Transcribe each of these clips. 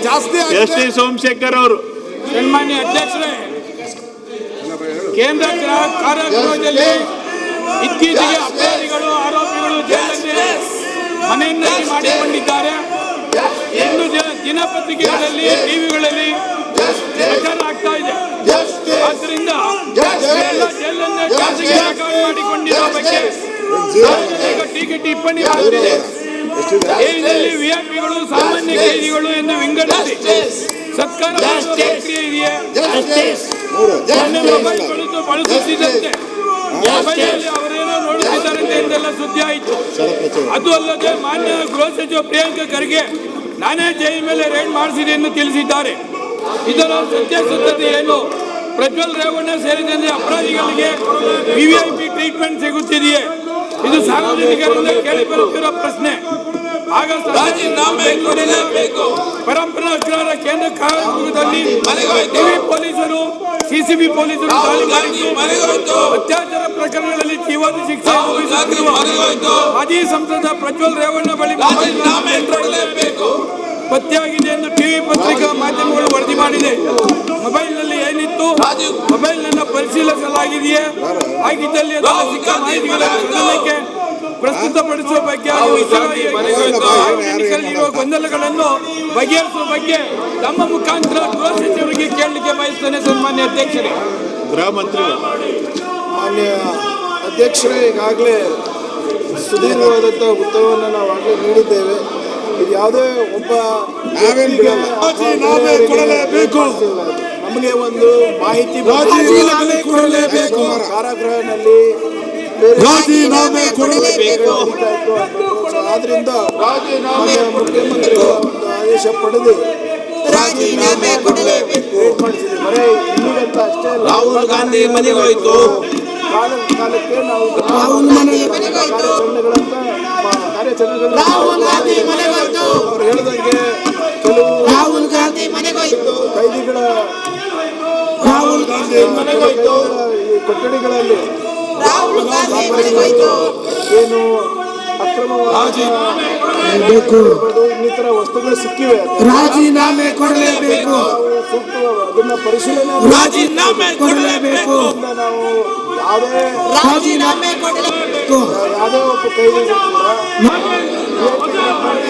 ಜಾಸ್ತಿ S T Somashekar ಅವರು. ಸನ್ಮಾನ್ಯ ಅಧ್ಯಕ್ಷರೇ, ಕೇಂದ್ರ ಕಾರಾಗೃಹದಲ್ಲಿ ಇತ್ತೀಚೆಗೆ ಅಪರಾಧಿಗಳು ಆರೋಪಿಗಳು ಜೈಲನ್ನೇ ಮನೆಯನ್ನಾಗಿ ಮಾಡಿಕೊಂಡಿದ್ದಾರೆ. ಇಂದು ದಿನಪತ್ರಿಕೆಗಳಲ್ಲಿ ಟಿವಿಗಳಲ್ಲಿ ಪ್ರಚಾರ ಆಗ್ತಾ ಇದೆ. ಆದ್ದರಿಂದ ಎಲ್ಲ ಜೈಲನ್ನೇ ಖಾಸಗಿ ಮಾಡಿಕೊಂಡಿರೋ ಬಗ್ಗೆ ಸಾರ್ವಜನಿಕ ಟೀಕೆ ಟಿಪ್ಪಣಿ ಮಾಡುತ್ತಿದೆ. ಜೈಲಿನಲ್ಲಿ ವಿಐಪಿಗಳು ಸಾಮಾನ್ಯ ಕೈದಿಗಳು ಎಂದು ವಿಂಗಡಿಸಿ ಸರ್ಕಾರ ಪ್ರಕ್ರಿಯೆ ಇದೆಯೇ? ಮೊಬೈಲ್ ಬಳಸುತ್ತಿದ್ದಂತೆ ಮೊಬೈಲಲ್ಲಿ ಅವರೇನೋ ನೋಡುತ್ತಿದ್ದಾರಂತೆ ಎಂದೆಲ್ಲ ಸುದ್ದಿ ಆಯಿತು. ಅದು ಅಲ್ಲದೆ ಮಾನ್ಯ ಗೃಹ ಸಚಿವ ಪ್ರಿಯಾಂಕ ಖರ್ಗೆ ನಾನೇ ಜೈಲ ಮೇಲೆ ರೇಡ್ ಮಾಡಿಸಿದೆ ಎಂದು ತಿಳಿಸಿದ್ದಾರೆ. ಇದರ ಸತ್ಯಾಸತ್ಯತೆ ಏನು? ಪ್ರಜ್ವಲ್ ರೇವಣ್ಣ ಸೇರಿದಂತೆ ಅಪರಾಧಿಗಳಿಗೆ ವಿವಿಐಪಿ ಟ್ರೀಟ್ಮೆಂಟ್ ಸಿಗುತ್ತಿದೆಯೇ? ಇದು ಸಾರ್ವಜನಿಕರಿಂದ ಕೇಳಿಬರುತ್ತಿರುವ ಪ್ರಶ್ನೆ. ಪರಂಪರಾ ಅಗ್ರಹಾರ ಕೇಂದ್ರ ಕಾರಾಗೃಹದಲ್ಲಿ ಪೊಲೀಸರು ಸಿಸಿಬಿ ಪೊಲೀಸರು ಅತ್ಯಾಚಾರ ಪ್ರಕರಣಗಳಲ್ಲಿ ಜೀವಾವಧಿ ಶಿಕ್ಷೆ ಅನುಭವಿಸುತ್ತಿರುವ ಮಾಜಿ ಸಂಸದ ಪ್ರಜ್ವಲ್ ರೇವಣ್ಣ ಬಳಿ ಪತ್ತೆಯಾಗಿದೆ ಎಂದು ಟಿವಿ ಪತ್ರಿಕಾ ಮಾಧ್ಯಮಗಳು ವರದಿ ಮಾಡಿದೆ. ಮೊಬೈಲ್ನಲ್ಲಿ ಏನಿತ್ತು? ಮೊಬೈಲ್ನನ್ನು ಪರಿಶೀಲಿಸಲಾಗಿದೆಯೇ? ಆಗಿದ್ದಲ್ಲಿ ಮಾಹಿತಿಗಳ ಪ್ರಸ್ತುತಪಡಿಸುವ ಬಗ್ಗೆ ಸಾರ್ವಜನಿಕರಲ್ಲಿರುವ ಗೊಂದಲಗಳನ್ನು ಬಗೆಹರಿಸುವ ಬಗ್ಗೆ ನಮ್ಮ ಮುಖಾಂತರ ಗೃಹ ಸಚಿವರಿಗೆ ಕೇಳಲಿಕ್ಕೆ ಬಯಸ್ತೇನೆ. ಸನ್ಮಾನ್ಯ ಅಧ್ಯಕ್ಷರೇ, ಗೃಹ ಮಂತ್ರಿಗಳು. ಮಾನ್ಯ ಅಧ್ಯಕ್ಷರೇ, ಈಗಾಗಲೇ ಸುದೀರ್ಘವಾದಂಥ ಉತ್ತರವನ್ನು ನಾವು ಆಗಲೇ ನೀಡಿದ್ದೇವೆ. ಇದು ಯಾವುದೇ ಒಬ್ಬ ಕೊಡಲೇಬೇಕು, ನಮಗೆ ಒಂದು ಮಾಹಿತಿ ಕೊಡಲೇಬೇಕು, ಕಾರಾಗೃಹದಲ್ಲಿ ರಾಜೀನಾಮೆ ಕೊಡಲೇಬೇಕು. ಆದ್ರಿಂದ ಮುಖ್ಯಮಂತ್ರಿಗಳು ಒಂದು ಆದೇಶ ಪಡೆದು ರಾಜೀನಾಮೆ ಕೊಡಲೇಬೇಕು ಮಾಡಿಸಿದೆ. ಬರೀ ಇಲ್ಲಿಗಂತ ಅಷ್ಟೇ ಅಲ್ಲ, ರಾಹುಲ್ ಗಾಂಧಿ ಮನೆಗೆ ಹೋಯಿತು. ಕಾಲಕ್ಕೆ ನಾವು ಕಾರ್ಯಾಚರಣೆಗಳಂತ ಅವ್ರು ಹೇಳಿದಂಗೆ ಕೆಲವು ರಾಹುಲ್ ಗಾಂಧಿ ಕೈದಿಗಳ ಕೊಠಡಿಗಳಲ್ಲಿ ಏನು ಅಕ್ರಮವಾಗಿ ಇನ್ನಿತರ ವಸ್ತುಗಳು ಸಿಕ್ಕಿವೆ, ರಾಜೀನಾಮೆ ಕೊಡಲೇಬೇಕು. ಸೂಕ್ತ ಅದನ್ನ ಪರಿಶೀಲನೆ ರಾಜೀನಾಮೆ ಕೊಡಲೇಬೇಕು. ನಾವು ಯಾವುದೇ ರಾಜೀನಾಮೆ ಕೊಡಲೇಬೇಕು. ಯಾವುದೇ ಒಬ್ಬ ಕೈದಿಗೂ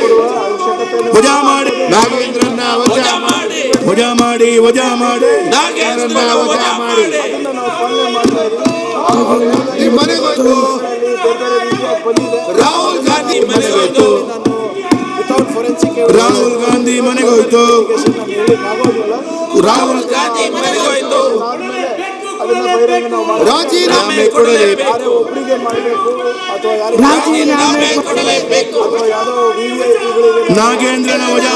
ಕೊಡುವ ಅವಶ್ಯಕತೆ ವಜಾ ಮಾಡಿ ನಾಗೇಂದ್ರನ್ನ ವಜಾ ಮಾಡಿ ವಜಾ ಮಾಡಿ ವಜಾ ಮಾಡಿ ನಾಗೇಂದ್ರನ್ನ ವಜಾ ಮಾಡಿ ಅದನ್ನ ನಾವು ಪಾಲನೆ ಮಾಡ್ತಾ ಇದ್ದೀವಿ. ರಾಹುಲ್ ಗಾಂಧಿ ಮನೆಗೆ ಹೋಯ್ತು. ವಿತೌಟ್ ಫೋರೆನ್ಸಿಕ್ ರಾಹುಲ್ ಗಾಂಧಿ ಮನೆಗೆ ಹೋಯ್ತು. ರಾಹುಲ್ ಗಾಂಧಿ ಮನೆಗೆ ಹೋಯ್ತು. ರಾಜೀನಾಮೆ ಕೊಡಲೇಬೇಕು. ಒಬ್ಬರಿಗೆ ಮಾಡಬೇಕು ಅಥವಾ ರಾಜೀನಾಮೆ ಕೊಡಲೇಬೇಕು. ಅಥವಾ ಯಾವುದೋ ವಿವಿಐಪಿಗಳಿಗೆ ನಾಗೇಂದ್ರನ ವಜಾ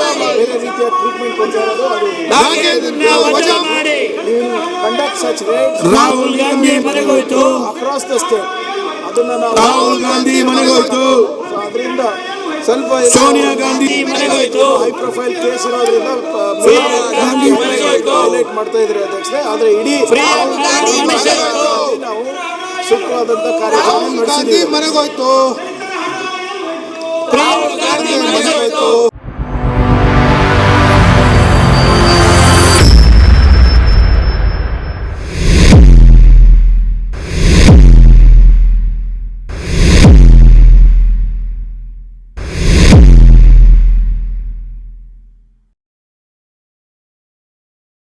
ಬೇರೆ ರೀತಿಯ ಟ್ರೀಟ್ಮೆಂಟ್ ಕೊಡ್ತಾ ಇರೋದು. ಅದು ನಾಗೇಂದ್ರನ ವಜಾ ಮಾಡಿ conduct such rates. Rahul Gandhi ಮನೆಗೆ ಹೋಯ್ತು. ಅಕ್ರಾಸ್ ದ ಸ್ಟೇಟ್ ಅದನ್ನ ನಾವು ರಾಹುಲ್ ಗಾಂಧಿ ಮನೆಗೆ ಹೋಯ್ತು. ಅದರಿಂದ ಸ್ವಲ್ಪ ಸೋನಿಯಾ ಗಾಂಧಿ ಮನೆಗೆ ಹೋಯ್ತು. ಹೈ ಪ್ರೊಫೈಲ್ ಕೇಸ್ ಇರೋದ್ರಿಂದ ಹೈಲೈಟ್ ಮಾಡ್ತಾ ಇದ್ರೆ ಅಧ್ಯಕ್ಷರೇ. ಆದ್ರೆ ಇಡೀ ನಾವು ಸೂಕ್ತವಾದಂತ ಕಾರ್ಯಕ್ರಮ ನಡೆಸಿದ್ದೀವಿ. ಮನೆಗೆ ಹೋಯ್ತು.